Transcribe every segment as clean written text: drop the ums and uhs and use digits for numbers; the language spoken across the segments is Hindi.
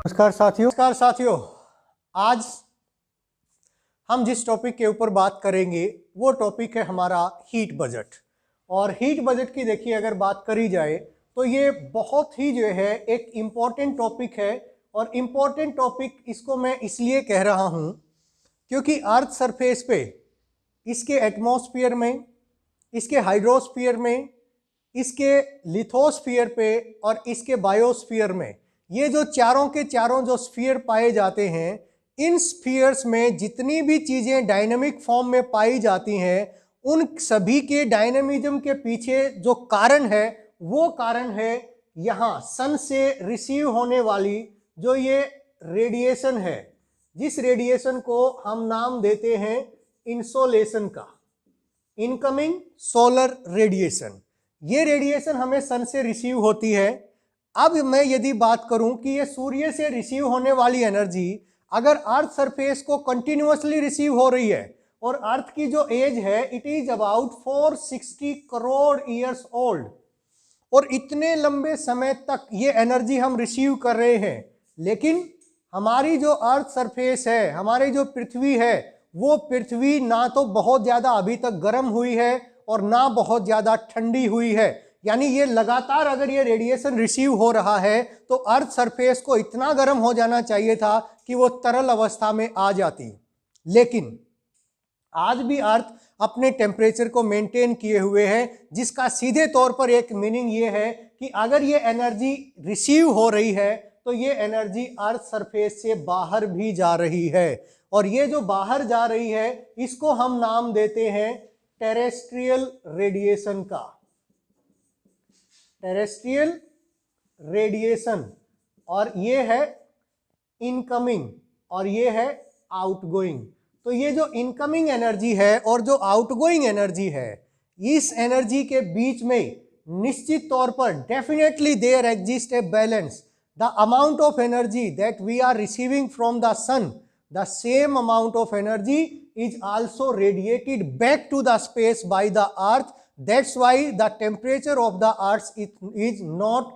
नमस्कार साथियों, आज हम जिस टॉपिक के ऊपर बात करेंगे वो टॉपिक है हमारा हीट बजट। और हीट बजट की देखिए अगर बात करी जाए तो ये बहुत ही जो है एक इम्पॉर्टेंट टॉपिक है। और इम्पॉर्टेंट टॉपिक इसको मैं इसलिए कह रहा हूँ क्योंकि अर्थ सरफेस पे, इसके एटमॉस्फेयर में, इसके हाइड्रोस्फीयर में, इसके लिथोस्फीयर पे और इसके बायोस्फीयर में, ये जो चारों के चारों जो स्फीयर पाए जाते हैं, इन स्फीयर्स में जितनी भी चीज़ें डायनेमिक फॉर्म में पाई जाती हैं, उन सभी के डायनेमिज्म के पीछे जो कारण है वो कारण है यहाँ सन से रिसीव होने वाली जो ये रेडिएशन है, जिस रेडिएशन को हम नाम देते हैं इंसोलेशन का, इनकमिंग सोलर रेडिएशन। ये रेडिएशन हमें सन से रिसीव होती है। अब मैं यदि बात करूं कि ये सूर्य से रिसीव होने वाली एनर्जी अगर अर्थ सरफेस को कंटिन्यूअसली रिसीव हो रही है, और अर्थ की जो एज है it is about 460 crore years old, और इतने लंबे समय तक ये एनर्जी हम रिसीव कर रहे हैं, लेकिन हमारी जो अर्थ सरफेस है, हमारी जो पृथ्वी है, वो पृथ्वी ना तो बहुत ज़्यादा अभी तक गर्म हुई है और ना बहुत ज़्यादा ठंडी हुई है। यानी ये लगातार अगर ये रेडिएशन रिसीव हो रहा है तो अर्थ सरफेस को इतना गर्म हो जाना चाहिए था कि वो तरल अवस्था में आ जाती। लेकिन आज भी अर्थ अपने टेम्परेचर को मेंटेन किए हुए है, जिसका सीधे तौर पर एक मीनिंग ये है कि अगर ये एनर्जी रिसीव हो रही है तो ये एनर्जी अर्थ सरफेस से बाहर भी जा रही है, और ये जो बाहर जा रही है इसको हम नाम देते हैं टेरेस्ट्रियल रेडिएशन का, टेरेस्ट्रियल रेडिएशन। और ये है इनकमिंग और ये है आउटगोइंग। तो ये जो इनकमिंग एनर्जी है और जो आउटगोइंग एनर्जी है, इस एनर्जी के बीच में निश्चित तौर पर definitely there exist a balance. The amount of energy that we are receiving from the sun, the same amount of energy is also radiated back to the space by the earth. That's why the temperature of the earth is not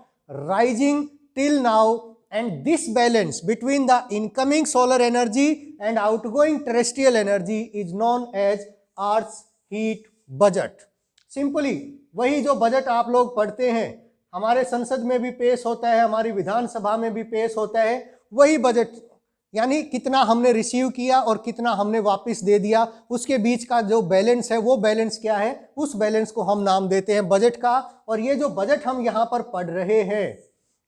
rising till now, and this balance between the incoming solar energy and outgoing terrestrial energy is known as earth's heat budget. Simply वही जो बजट आप लोग पढ़ते हैं, हमारे संसद में भी पेश होता है, हमारी विधानसभा में भी पेश होता है, वही बजट, यानी कितना हमने रिसीव किया और कितना हमने वापस दे दिया, उसके बीच का जो बैलेंस है वो बैलेंस क्या है, उस बैलेंस को हम नाम देते हैं बजट का। और ये जो बजट हम यहाँ पर पढ़ रहे हैं,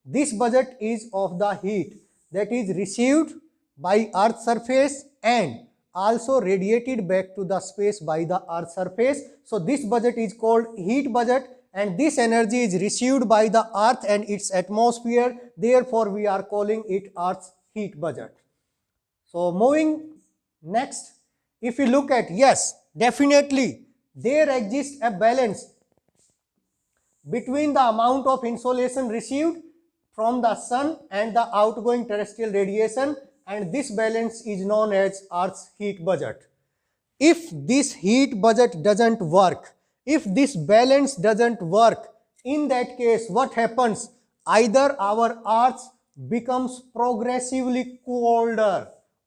this budget is of the heat that is received by earth surface and also radiated back to the space by the earth surface. So this budget is called heat budget, and this energy is received by the earth and its atmosphere, therefore we are calling it earth's heat budget. So moving next, if you look at, yes, definitely there exists a balance between the amount of insolation received from the sun and the outgoing terrestrial radiation, and this balance is known as Earth's heat budget. If this heat budget doesn't work, if this balance doesn't work, in that case what happens? Either our Earth becomes progressively colder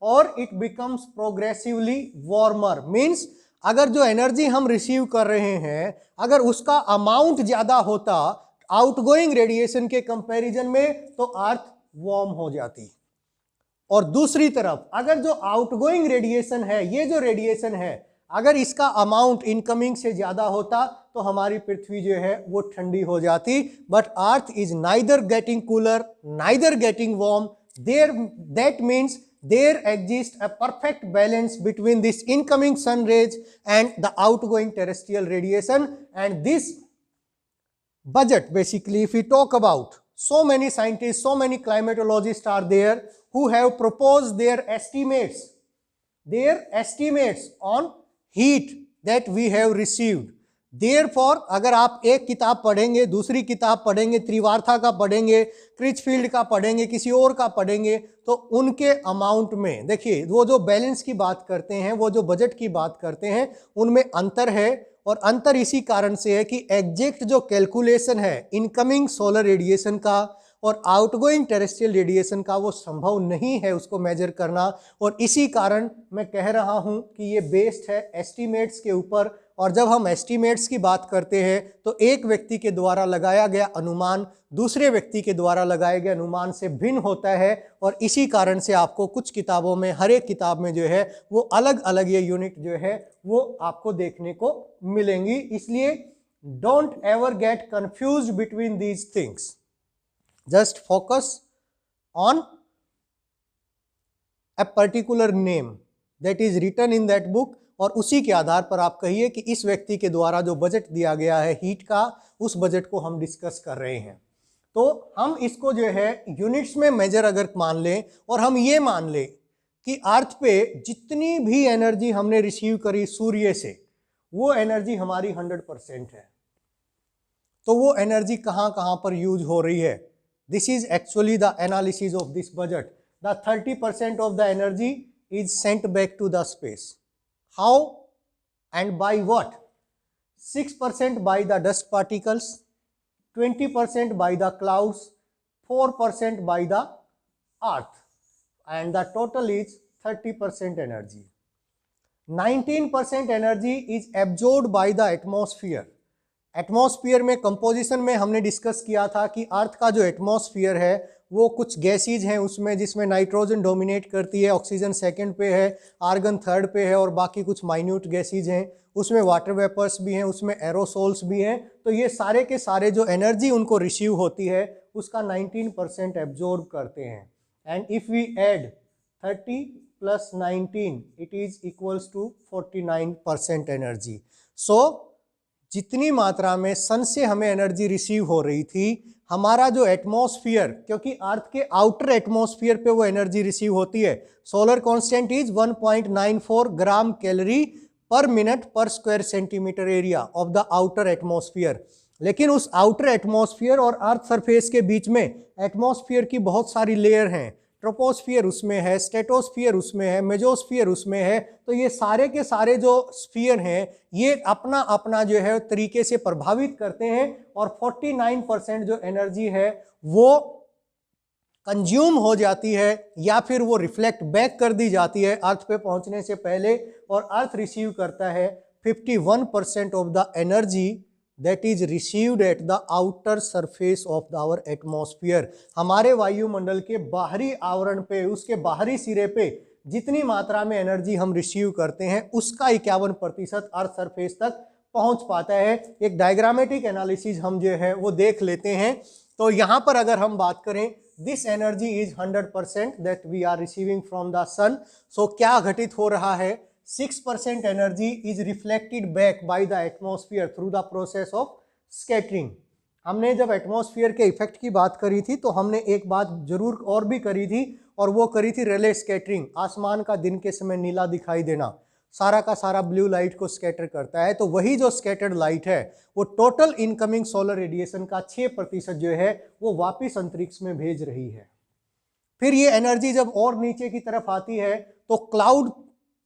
और it becomes progressively warmer. Means अगर जो एनर्जी हम रिसीव कर रहे हैं, अगर उसका अमाउंट ज़्यादा होता आउटगोइंग रेडिएशन के कंपैरिजन में, तो अर्थ वार्म हो जाती। और दूसरी तरफ अगर जो आउटगोइंग रेडिएशन है, ये जो रेडिएशन है, अगर इसका अमाउंट इनकमिंग से ज़्यादा होता तो हमारी पृथ्वी जो है वो ठंडी हो जाती। But earth is neither getting cooler neither getting warm, there that means there exists a perfect balance between this incoming sun rays and the outgoing terrestrial radiation. And this budget, basically, if we talk about, so many scientists, so many climatologists are there who have proposed their estimates on heat that we have received. Therefore, अगर आप एक किताब पढ़ेंगे, दूसरी किताब पढ़ेंगे, त्रिवार्था का पढ़ेंगे, क्रिचफील्ड का पढ़ेंगे, किसी और का पढ़ेंगे, तो उनके अमाउंट में देखिए वो जो बैलेंस की बात करते हैं, वो जो बजट की बात करते हैं, उनमें अंतर है। और अंतर इसी कारण से है कि एग्जैक्ट जो कैलकुलेशन है इनकमिंग सोलर रेडिएशन का और आउटगोइंग टेरेस्ट्रियल रेडिएशन का वो संभव नहीं है उसको मेजर करना, और इसी कारण मैं कह रहा हूं कि ये बेस्ड है एस्टीमेट्स के ऊपर। और जब हम एस्टीमेट्स की बात करते हैं तो एक व्यक्ति के द्वारा लगाया गया अनुमान दूसरे व्यक्ति के द्वारा लगाए गए अनुमान से भिन्न होता है, और इसी कारण से आपको कुछ किताबों में, हर एक किताब में जो है वो अलग अलग ये यूनिट जो है वो आपको देखने को मिलेंगी। इसलिए don't ever get confused between these things, just focus on a particular name that is written in that book, और उसी के आधार पर आप कहिए कि इस व्यक्ति के द्वारा जो बजट दिया गया है हीट का, उस बजट को हम डिस्कस कर रहे हैं। तो हम इसको जो है यूनिट्स में मेजर अगर मान लें और हम ये मान लें कि अर्थ पे जितनी भी एनर्जी हमने रिसीव करी सूर्य से, वो एनर्जी हमारी 100% है, तो वो एनर्जी कहाँ कहाँ पर यूज हो रही है। This is actually the analysis of this budget. The 30% of the energy is sent back to the space. How and by what? 6% by the dust particles, 20% by the clouds, 4% by the earth, and the total is 30% energy. 19% energy is absorbed by the atmosphere. Atmosphere में कंपोजिशन में हमने डिस्कस किया था कि अर्थ का जो एटमॉस्फियर है वो कुछ गैसेज हैं उसमें, जिसमें नाइट्रोजन डोमिनेट करती है, ऑक्सीजन सेकंड पे है, आर्गन थर्ड पे है, और बाकी कुछ माइन्यूट गैसेज हैं, उसमें वाटर वेपर्स भी हैं, उसमें एरोसोल्स भी हैं। तो ये सारे के सारे जो एनर्जी उनको रिसीव होती है उसका 19% एब्जॉर्ब करते हैं। And if we add 30 + 19 it is equals to 49% energy. सो जितनी मात्रा में सन से हमें एनर्जी रिसीव हो रही थी, हमारा जो एटमॉस्फियर, क्योंकि अर्थ के आउटर एटमॉस्फियर पे वो एनर्जी रिसीव होती है, solar constant is 1.94 gram calorie per minute per square centimetre area of the outer atmosphere. लेकिन उस आउटर एटमॉस्फियर और अर्थ सरफेस के बीच में एटमॉस्फियर की बहुत सारी लेयर हैं, ट्रोपोस्फियर उसमें है, स्ट्रेटोस्फियर उसमें है, मेजोस्फियर उसमें है। तो ये सारे के सारे जो स्फीयर हैं ये अपना अपना जो है तरीके से प्रभावित करते हैं, और 49% जो एनर्जी है वो कंज्यूम हो जाती है या फिर वो रिफ्लेक्ट बैक कर दी जाती है अर्थ पे पहुंचने से पहले, और अर्थ रिसीव करता है 51% of the energy that is received at the outer surface of our atmosphere। हमारे वायुमंडल के बाहरी आवरण पे, उसके बाहरी सिरे पे जितनी मात्रा में एनर्जी हम रिसीव करते हैं उसका 51% अर्थ सरफेस तक पहुंच पाता है। एक डायग्रामेटिक एनालिसिस हम जो है वो देख लेते हैं। तो यहाँ पर अगर हम बात करें, this energy is 100% that we are receiving from the sun. So क्या घटित हो रहा है, 6% energy is reflected back by the atmosphere through the process of scattering. हमने जब एटमॉस्फेयर के इफेक्ट की बात करी थी तो हमने एक बात जरूर और भी करी थी, और वो करी थी रेले स्कैटरिंग। आसमान का दिन के समय नीला दिखाई देना, सारा का सारा ब्लू लाइट को स्कैटर करता है। तो वही जो स्कैटर्ड लाइट है वो टोटल इनकमिंग सोलर रेडिएशन का 6% जो है वो वापिस अंतरिक्ष में भेज रही है। फिर ये एनर्जी जब और नीचे की तरफ आती है तो क्लाउड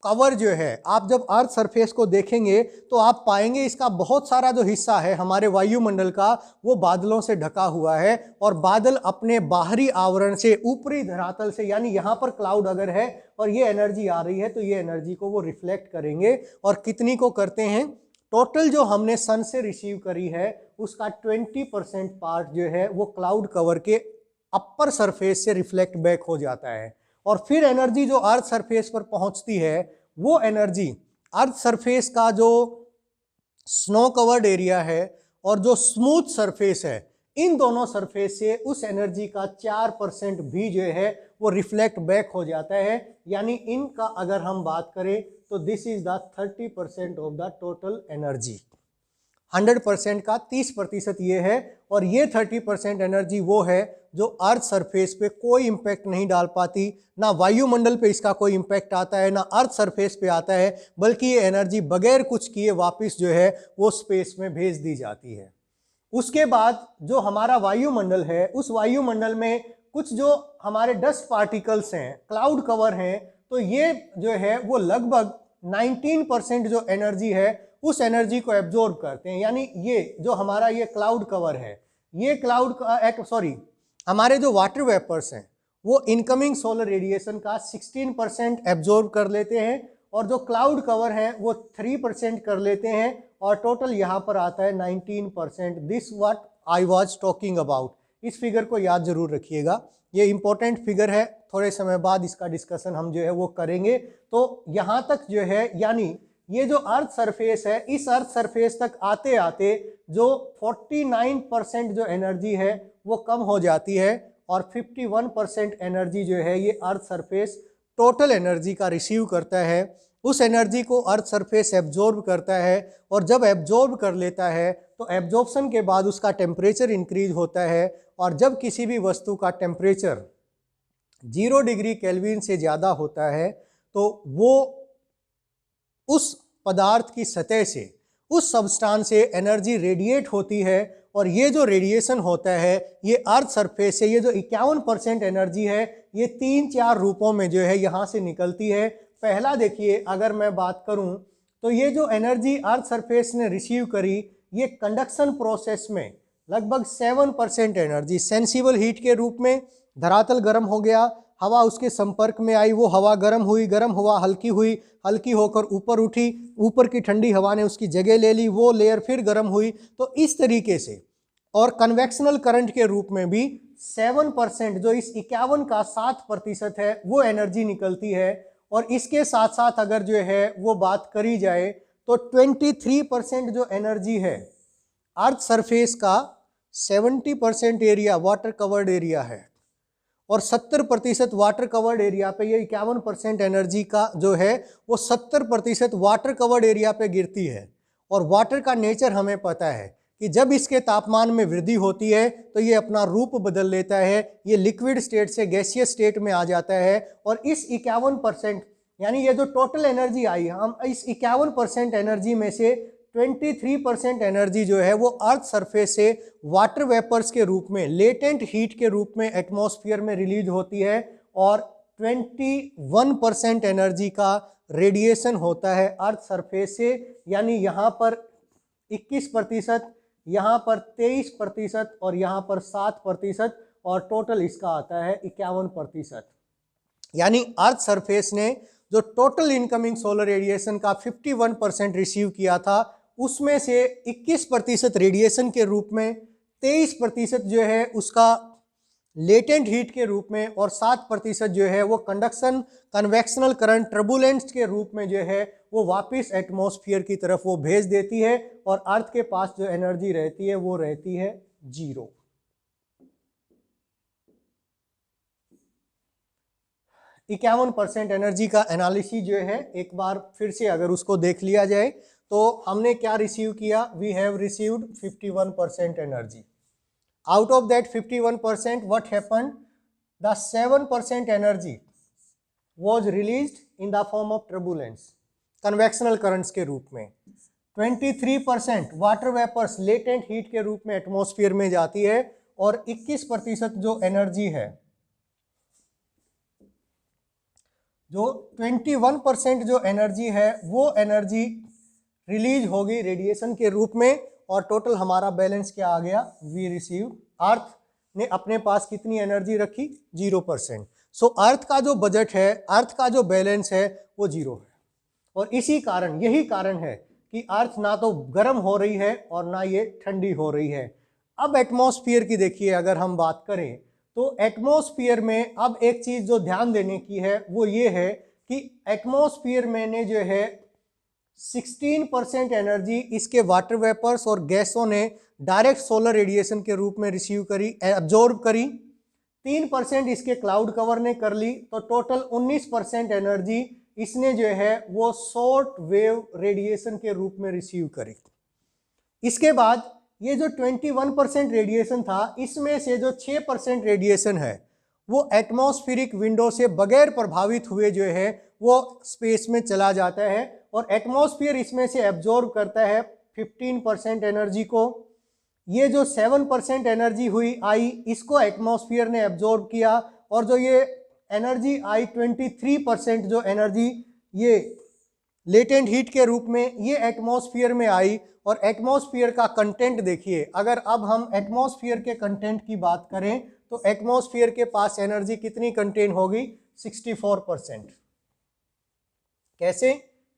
कवर जो है, आप जब अर्थ सरफेस को देखेंगे तो आप पाएंगे इसका बहुत सारा जो हिस्सा है हमारे वायुमंडल का वो बादलों से ढका हुआ है, और बादल अपने बाहरी आवरण से, ऊपरी धरातल से, यानी यहाँ पर क्लाउड अगर है और ये एनर्जी आ रही है तो ये एनर्जी को वो रिफ्लेक्ट करेंगे, और कितनी को करते हैं, टोटल जो हमने सन से रिसीव करी है उसका 20% पार्ट जो है वो क्लाउड कवर के अपर सरफेस से रिफ्लेक्ट बैक हो जाता है। और फिर एनर्जी जो अर्थ सरफेस पर पहुंचती है वो एनर्जी अर्थ सरफेस का जो स्नो कवर्ड एरिया है और जो स्मूथ सरफेस है, इन दोनों सरफेस से उस एनर्जी का 4% भी जो है वो रिफ्लेक्ट बैक हो जाता है। यानी इनका अगर हम बात करें तो this is the 30% of the total energy. 100% का 30% ये है, और ये 30% एनर्जी वो है जो अर्थ सरफेस पे कोई इम्पैक्ट नहीं डाल पाती, ना वायुमंडल पे इसका कोई इम्पैक्ट आता है, ना अर्थ सरफेस पे आता है, बल्कि ये एनर्जी बगैर कुछ किए वापस जो है वो स्पेस में भेज दी जाती है। उसके बाद जो हमारा वायुमंडल है, उस वायुमंडल में कुछ जो हमारे डस्ट पार्टिकल्स हैं, क्लाउड कवर हैं, तो ये जो है वो लगभग 19% जो एनर्जी है उस एनर्जी को एब्जॉर्ब करते हैं। यानी ये जो हमारा ये क्लाउड कवर है, ये क्लाउड हमारे जो वाटर वेपर्स हैं वो इनकमिंग सोलर रेडिएशन का 16% एब्जॉर्ब कर लेते हैं और जो क्लाउड कवर है वो 3% कर लेते हैं और टोटल यहाँ पर आता है 19%। This what I was talking about. इस फिगर को याद जरूर रखिएगा, ये इंपॉर्टेंट फिगर है, थोड़े समय बाद इसका डिस्कशन हम जो है वो करेंगे। तो यहाँ तक जो है यानी ये जो अर्थ सरफेस है, इस अर्थ सरफेस तक आते आते जो 49% जो एनर्जी है वो कम हो जाती है और 51% एनर्जी जो है ये अर्थ सरफेस टोटल एनर्जी का रिसीव करता है। उस एनर्जी को अर्थ सरफेस एब्जॉर्ब करता है और जब एब्जॉर्ब कर लेता है तो एब्जॉर्प्शन के बाद उसका टेम्परेचर इंक्रीज होता है और जब किसी भी वस्तु का टेम्परेचर 0 डिग्री केल्विन से ज़्यादा होता है तो वो उस पदार्थ की सतह से, उस सब्सटेंस से एनर्जी रेडिएट होती है और ये जो रेडिएशन होता है ये अर्थ सरफेस से, ये जो 51% एनर्जी है ये 3-4 रूपों में जो है यहाँ से निकलती है। पहला देखिए, अगर मैं बात करूँ तो ये जो एनर्जी अर्थ सरफेस ने रिसीव करी ये कंडक्शन प्रोसेस में लगभग 7% एनर्जी सेंसिबल हीट के रूप में, धरातल गर्म हो गया, हवा उसके संपर्क में आई, वो हवा गर्म हुई, गर्म हवा हल्की हुई, हल्की होकर ऊपर उठी, ऊपर की ठंडी हवा ने उसकी जगह ले ली, वो लेयर फिर गर्म हुई। तो इस तरीके से और कन्वेक्शनल करंट के रूप में भी 7%, जो इस 51 का 7% है वो एनर्जी निकलती है। और इसके साथ साथ अगर जो है वो बात करी जाए तो 23% जो एनर्जी है अर्थ सरफेस का 70% एरिया वाटर कवर्ड एरिया है और 70% वाटर कवर्ड एरिया पे, ये 51% एनर्जी का जो है वो 70% वाटर कवर्ड एरिया पे गिरती है। और वाटर का नेचर हमें पता है कि जब इसके तापमान में वृद्धि होती है तो ये अपना रूप बदल लेता है, ये लिक्विड स्टेट से गैसियस स्टेट में आ जाता है। और इस 51% यानी ये जो टोटल एनर्जी आई, हम इस 51% एनर्जी में से 23% एनर्जी जो है वो अर्थ सरफेस से वाटर वेपर्स के रूप में, लेटेंट हीट के रूप में एटमॉस्फेयर में रिलीज होती है और 21% एनर्जी का रेडिएशन होता है अर्थ सरफेस से। यानी यहाँ पर 21%, यहाँ पर 23% और यहाँ पर 7% और टोटल इसका आता है 51%। यानी अर्थ सरफेस ने जो टोटल इनकमिंग सोलर रेडिएशन का 51% रिसीव किया था उसमें से 21% रेडिएशन के रूप में, 23% जो है उसका लेटेंट हीट के रूप में और 7% जो है वो कंडक्शन, कन्वेक्शनल करंट, टर्बुलेंस के रूप में जो है वो वापस एटमॉस्फेयर की तरफ वो भेज देती है और अर्थ के पास जो एनर्जी रहती है वो रहती है 0। 51% एनर्जी का एनालिसिस जो है एक बार फिर से अगर उसको देख लिया जाए तो हमने क्या रिसीव किया, we have received 51% energy. Out of that 51% what happened, the 7% energy was released in the form of turbulence, convectional currents के रूप में। 23% वाटर वेपर्स लेटेंट हीट के रूप में एटमॉस्फेयर में जाती है और 21% जो एनर्जी है, जो 21% जो एनर्जी है वो एनर्जी रिलीज होगी रेडिएशन के रूप में और टोटल हमारा बैलेंस क्या आ गया, वी रिसीव। अर्थ ने अपने पास कितनी एनर्जी रखी, 0%। सो अर्थ का जो बजट है, अर्थ का जो बैलेंस है वो 0 है। और इसी कारण, यही कारण है कि अर्थ ना तो गर्म हो रही है और ना ये ठंडी हो रही है। अब एटमॉस्फेयर की देखिए अगर हम बात करें तो एटमॉस्फेयर में अब एक चीज़ जो ध्यान देने की है वो ये है कि एटमॉस्फेयर में ने जो है 16% एनर्जी इसके वाटर वेपर्स और गैसों ने डायरेक्ट सोलर रेडिएशन के रूप में रिसीव करी, एब्जॉर्ब करी। 3% इसके क्लाउड कवर ने कर ली, तो टोटल 19% एनर्जी इसने जो है वो शॉर्ट वेव रेडिएशन के रूप में रिसीव करी। इसके बाद ये जो 21% रेडिएशन था, इसमें से जो 6% रेडिएशन है वो एटमॉस्फेरिक विंडो से बगैर प्रभावित हुए जो है वो स्पेस में चला जाता है और एटमॉस्फेयर इसमें से एब्जॉर्ब करता है 15% एनर्जी को। ये जो 7% एनर्जी हुई आई, इसको एटमॉस्फेयर ने एब्जॉर्ब किया और जो ये एनर्जी आई 23% जो एनर्जी ये लेटेंट हीट के रूप में ये एटमॉस्फेयर में आई और एटमॉस्फेयर का कंटेंट देखिए, अगर अब हम एटमॉस्फेयर के कंटेंट की बात करें तो एटमॉस्फेयर के पास एनर्जी कितनी कंटेन होगी? 64%। कैसे?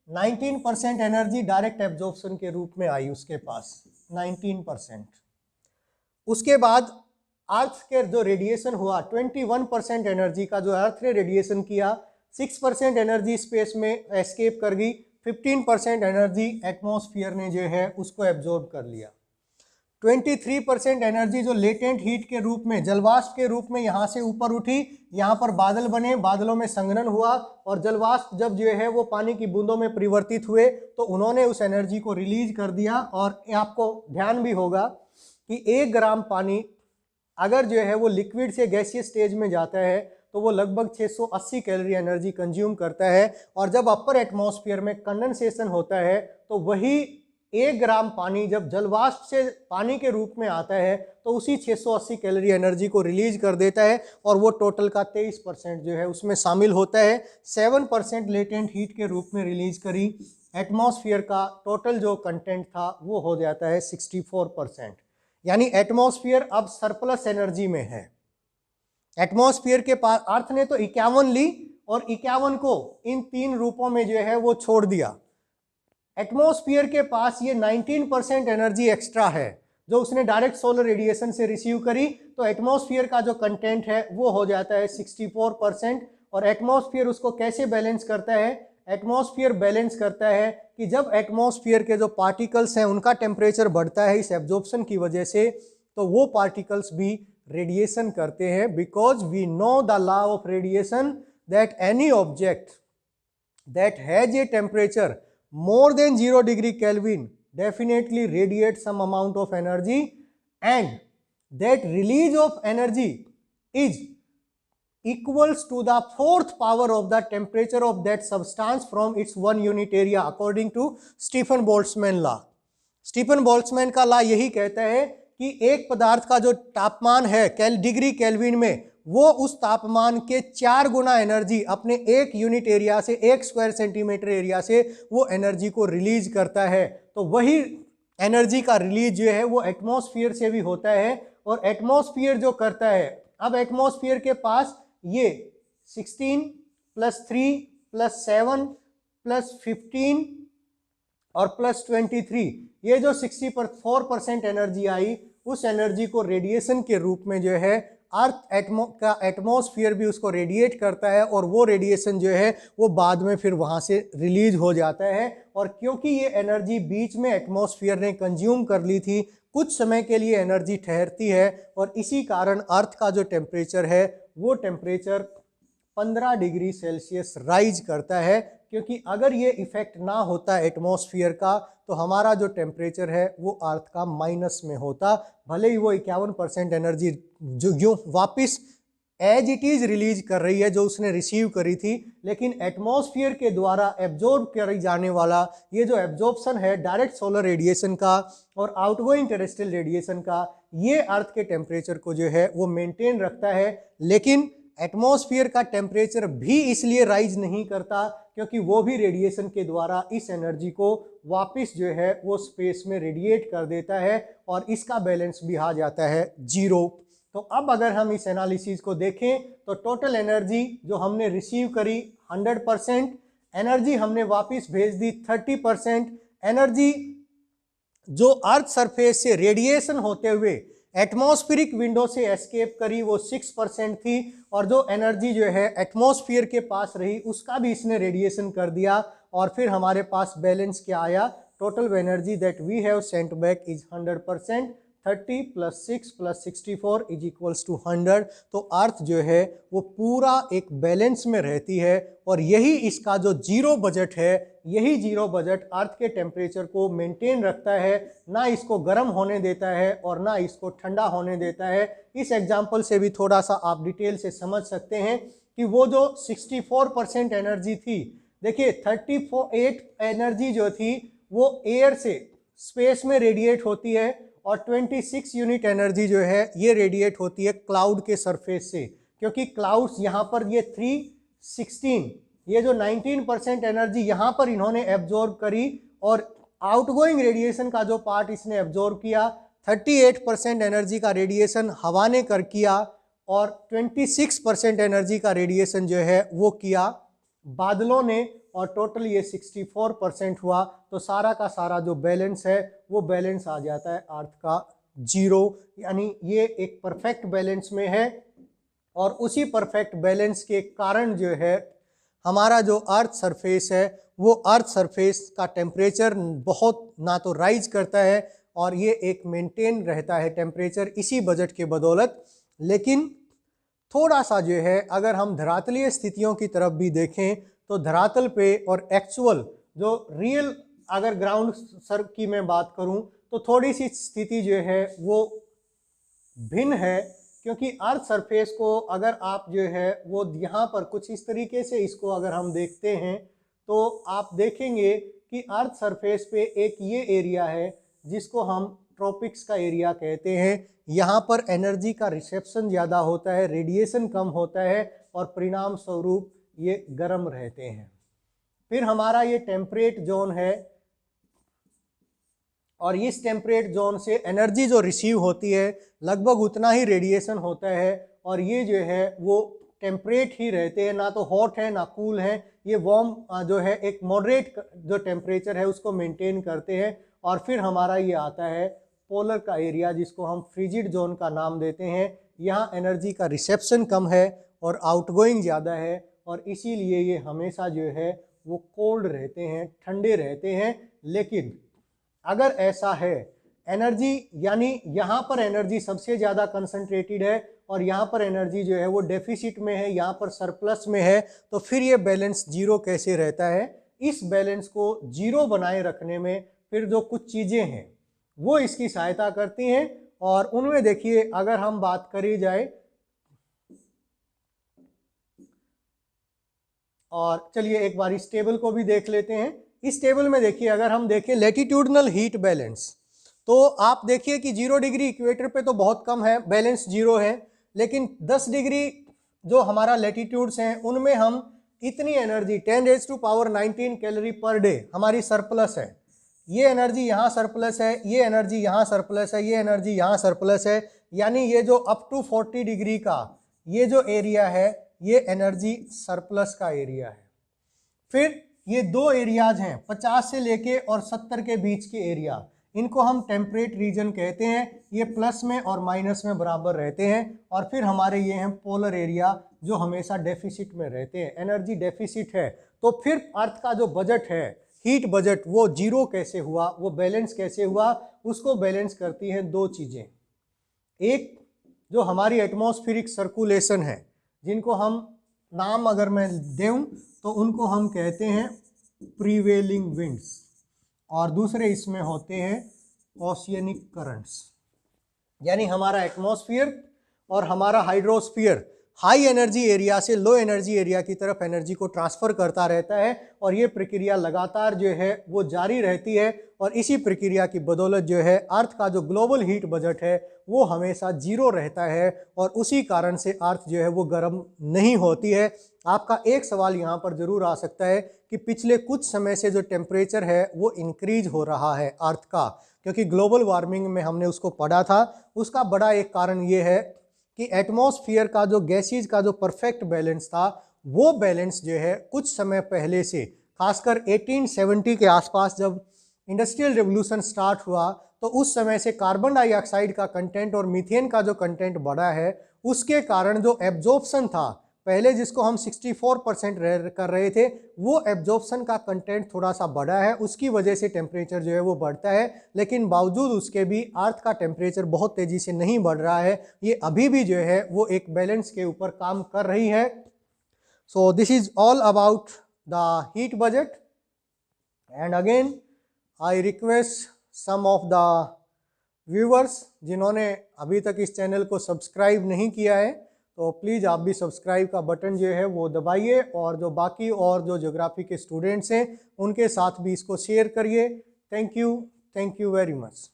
19% एनर्जी डायरेक्ट एब्जॉर्प्शन के रूप में आई उसके पास, 19%। उसके बाद अर्थ के जो रेडिएशन हुआ, 21% एनर्जी का जो अर्थ ने रेडिएशन किया, 6% एनर्जी स्पेस में एस्केप कर गई, 15% एनर्जी एटमॉस्फेयर ने जो है उसको एब्जॉर्ब कर लिया। 23% एनर्जी जो लेटेंट हीट के रूप में, जलवाष्प के रूप में यहाँ से ऊपर उठी, यहाँ पर बादल बने, बादलों में संघनन हुआ और जलवाष्प जब जो है वो पानी की बूंदों में परिवर्तित हुए तो उन्होंने उस एनर्जी को रिलीज कर दिया। और आपको ध्यान भी होगा कि 1 ग्राम पानी अगर जो है वो लिक्विड से गैसीय स्टेज में जाता है तो वो लगभग 680 कैलोरी एनर्जी कंज्यूम करता है, और जब अपर एटमॉस्फेयर में कंडेंसेशन होता है तो वही 1 ग्राम पानी जब जलवाष्प से पानी के रूप में आता है तो उसी 680 कैलोरी एनर्जी को रिलीज कर देता है, और वो टोटल का 23% जो है उसमें शामिल होता है। 7% लेटेंट हीट के रूप में रिलीज करी, एटमॉस्फेयर का टोटल जो कंटेंट था वो हो जाता है 64%। यानी एटमॉस्फेयर अब सरप्लस एनर्जी में है। एटमॉस्फेयर के पास अर्थ ने तो 51 ली और 51 को इन 3 रूपों में जो है वो छोड़ दिया। एटमॉस्फेयर के पास ये 19% एनर्जी एक्स्ट्रा है जो उसने डायरेक्ट सोलर रेडिएशन से रिसीव करी, तो एटमॉस्फेयर का जो कंटेंट है वो हो जाता है 64%। और एटमॉस्फेयर उसको कैसे बैलेंस करता है? एटमॉस्फेयर बैलेंस करता है कि जब एटमॉस्फेयर के जो पार्टिकल्स हैं उनका टेम्परेचर बढ़ता है इस एब्जॉर्प्शन की वजह से, तो वो पार्टिकल्स भी रेडिएशन करते हैं, because we know the law of radiation that any object that has a temperature more than 0 degree Kelvin definitely radiates some amount of energy, and that release of energy is equals to the 4th power of the temperature of that substance from its 1 unit area according to Stephen Boltzmann law। Stefan Boltzmann का लॉ यही कहता है कि एक पदार्थ का जो तापमान है डिग्री केल्विन में, वो उस तापमान के 4 गुना एनर्जी अपने 1 यूनिट एरिया से, 1 स्क्वायर सेंटीमीटर एरिया से वो एनर्जी को रिलीज करता है। तो वही एनर्जी का रिलीज जो है वो एटमॉस्फेयर से भी होता है, और एटमॉस्फेयर जो करता है, अब एटमॉस्फेयर के पास ये 16 + 3 + 7 + 15 और +23, ये जो 64% एनर्जी आई, उस एनर्जी को रेडिएशन के रूप में जो है अर्थ एटमॉस्फेयर भी उसको रेडिएट करता है, और वो रेडिएशन जो है वो बाद में फिर वहाँ से रिलीज हो जाता है। और क्योंकि ये एनर्जी बीच में एटमॉस्फेयर ने कंज्यूम कर ली थी, कुछ समय के लिए एनर्जी ठहरती है, और इसी कारण अर्थ का जो टेम्परेचर है वो टेम्परेचर 15 डिग्री सेल्सियस राइज करता है। क्योंकि अगर ये इफेक्ट ना होता एटमॉस्फेयर का तो हमारा जो टेम्परेचर है वो अर्थ का माइनस में होता, भले ही वो 51% एनर्जी जो वापस एज इट इज रिलीज कर रही है जो उसने रिसीव करी थी, लेकिन एटमॉस्फेयर के द्वारा एब्जॉर्ब करी जाने वाला ये जो एब्जॉर्प्शन है डायरेक्ट सोलर रेडिएशन का और आउटगोइंग टेरेस्ट्रियल रेडिएशन का, ये अर्थ के टेम्परेचर को जो है वो मेंटेन रखता है। लेकिन एटमॉस्फेयर का टेम्परेचर भी इसलिए राइज नहीं करता क्योंकि वो भी रेडिएशन के द्वारा इस एनर्जी को वापस जो है वो स्पेस में रेडिएट कर देता है, और इसका बैलेंस भी आ जाता है 0। तो अब अगर हम इस एनालिसिस को देखें तो टोटल एनर्जी जो हमने रिसीव करी 100%, एनर्जी हमने वापस भेज दी 30%, एनर्जी जो अर्थ सरफेस से रेडिएशन होते हुए एटमॉस्फेरिक विंडो से एस्केप करी वो 6% थी, और जो एनर्जी जो है एटमॉस्फेयर के पास रही उसका भी इसने रेडिएशन कर दिया, और फिर हमारे पास बैलेंस क्या आया? Total energy that we have sent back is 100%, 30 + 6 + 64 is equals to 100। तो अर्थ जो है वो पूरा एक बैलेंस में रहती है, और यही इसका जो 0 बजट है, यही 0 बजट अर्थ के टेम्परेचर को मेंटेन रखता है, ना इसको गर्म होने देता है और ना इसको ठंडा होने देता है। इस एग्जाम्पल से भी थोड़ा सा आप डिटेल से समझ सकते हैं कि वो जो 64% एनर्जी थी, देखिए 38 एनर्जी जो थी वो एयर से स्पेस में रेडिएट होती है, और 26 यूनिट एनर्जी जो है ये रेडिएट होती है क्लाउड के सरफेस से, क्योंकि क्लाउड्स यहाँ पर ये 316, ये जो 19% एनर्जी यहाँ पर इन्होंने एब्जॉर्ब करी, और आउटगोइंग रेडिएशन का जो पार्ट इसने एब्जॉर्ब किया, 38% एनर्जी का रेडिएशन हवा ने कर किया और 26% एनर्जी का रेडिएशन जो है वो किया बादलों ने, और टोटल ये 64% हुआ। तो सारा का सारा जो बैलेंस है वो बैलेंस आ जाता है अर्थ का 0, यानी ये एक परफेक्ट बैलेंस में है। और उसी परफेक्ट बैलेंस के कारण जो है हमारा जो अर्थ सरफेस है वो अर्थ सरफेस का टेम्परेचर बहुत ना तो राइज करता है और ये एक मेंटेन रहता है टेम्परेचर इसी बजट के बदौलत। लेकिन थोड़ा सा जो है अगर हम धरातलीय स्थितियों की तरफ भी देखें तो धरातल पे और एक्चुअल जो रियल अगर ग्राउंड सर की मैं बात करूं तो थोड़ी सी स्थिति जो है वो भिन्न है, क्योंकि अर्थ सरफेस को अगर आप जो है वो यहाँ पर कुछ इस तरीके से इसको अगर हम देखते हैं तो आप देखेंगे कि अर्थ सरफेस पे एक ये एरिया है जिसको हम ट्रॉपिक्स का एरिया कहते हैं। यहाँ पर एनर्जी का रिसेप्शन ज़्यादा होता है, रेडिएशन कम होता है और परिणाम स्वरूप ये गर्म रहते हैं। फिर हमारा ये टेम्परेट जोन है और इस टेम्परेट जोन से एनर्जी जो रिसीव होती है लगभग उतना ही रेडिएशन होता है और ये जो है वो टेम्परेट ही रहते हैं, ना तो हॉट है ना कूल है, ये वार्म जो है एक मॉडरेट जो टेम्परेचर है उसको मेंटेन करते हैं। और फिर हमारा ये आता है पोलर का एरिया जिसको हम फ्रिजिड जोन का नाम देते हैं। यहाँ एनर्जी का रिसेप्शन कम है और आउटगोइंग ज़्यादा है और इसीलिए ये हमेशा जो है वो कोल्ड रहते हैं, ठंडे रहते हैं। लेकिन अगर ऐसा है एनर्जी, यानी यहाँ पर एनर्जी सबसे ज़्यादा कंसंट्रेटेड है और यहाँ पर एनर्जी जो है वो डेफिसिट में है, यहाँ पर सरप्लस में है, तो फिर ये बैलेंस जीरो कैसे रहता है? इस बैलेंस को जीरो बनाए रखने में फिर जो कुछ चीज़ें हैं वो इसकी सहायता करती हैं और उनमें देखिए अगर हम बात करी जाए, और चलिए एक बार इस टेबल को भी देख लेते हैं। इस टेबल में देखिए अगर हम देखें लैटिट्यूडनल हीट बैलेंस, तो आप देखिए कि 0 डिग्री इक्वेटर पे तो बहुत कम है, बैलेंस जीरो है, लेकिन 10 डिग्री जो हमारा लैटिट्यूड्स हैं उनमें हम इतनी एनर्जी 10⁻19 कैलोरी पर डे हमारी सरप्लस है। ये एनर्जी यहाँ सरप्लस है, ये एनर्जी यहाँ सरप्लस है, ये एनर्जी यहाँ सरप्लस है, यानी ये जो अप टू 40 डिग्री का ये जो एरिया है ये एनर्जी सरप्लस का एरिया है। फिर ये दो एरियाज हैं 50 से लेके और 70 के बीच के एरिया, इनको हम टेम्परेट रीजन कहते हैं, ये प्लस में और माइनस में बराबर रहते हैं। और फिर हमारे ये हैं पोलर एरिया जो हमेशा डेफिसिट में रहते हैं, एनर्जी डेफिसिट है। तो फिर अर्थ का जो बजट है हीट बजट वो जीरो कैसे हुआ, वो बैलेंस कैसे हुआ? उसको बैलेंस करती हैं दो चीज़ें। एक जो हमारी एटमॉस्फेरिक सर्कुलेशन है, जिनको हम नाम अगर मैं दूं तो उनको हम कहते हैं प्रीवेलिंग विंड्स, और दूसरे इसमें होते हैं ओशियनिक करंट्स। यानी हमारा एटमॉस्फेयर और हमारा हाइड्रोस्फीयर हाई एनर्जी एरिया से लो एनर्जी एरिया की तरफ एनर्जी को ट्रांसफ़र करता रहता है और ये प्रक्रिया लगातार जो है वो जारी रहती है। और इसी प्रक्रिया की बदौलत जो है अर्थ का जो ग्लोबल हीट बजट है वो हमेशा जीरो रहता है और उसी कारण से अर्थ जो है वो गर्म नहीं होती है। आपका एक सवाल यहाँ पर ज़रूर आ सकता है कि पिछले कुछ समय से जो टेम्परेचर है वो इंक्रीज हो रहा है अर्थ का, क्योंकि ग्लोबल वार्मिंग में हमने उसको पढ़ा था। उसका बड़ा एक कारण ये है कि एटमॉस्फेयर का जो गैसेज का जो परफेक्ट बैलेंस था वो बैलेंस जो है कुछ समय पहले से, खासकर 1870 के आसपास जब इंडस्ट्रियल रेवोल्यूशन स्टार्ट हुआ तो उस समय से कार्बन डाइऑक्साइड का कंटेंट और मीथेन का जो कंटेंट बढ़ा है, उसके कारण जो एब्जॉर्प्शन था पहले जिसको हम 64% कर रहे थे, वो एब्जॉर्प्शन का कंटेंट थोड़ा सा बढ़ा है, उसकी वजह से टेम्परेचर जो है वो बढ़ता है। लेकिन बावजूद उसके भी अर्थ का टेम्परेचर बहुत तेज़ी से नहीं बढ़ रहा है, ये अभी भी जो है वो एक बैलेंस के ऊपर काम कर रही है। So this is all about the heat budget and again I request some of the viewers जिन्होंने अभी तक इस चैनल को सब्सक्राइब नहीं किया है तो प्लीज़ आप भी सब्सक्राइब का बटन जो है वो दबाइए और जो बाकी और जो ज्योग्राफी के स्टूडेंट्स हैं उनके साथ भी इसको शेयर करिए। Thank you very much.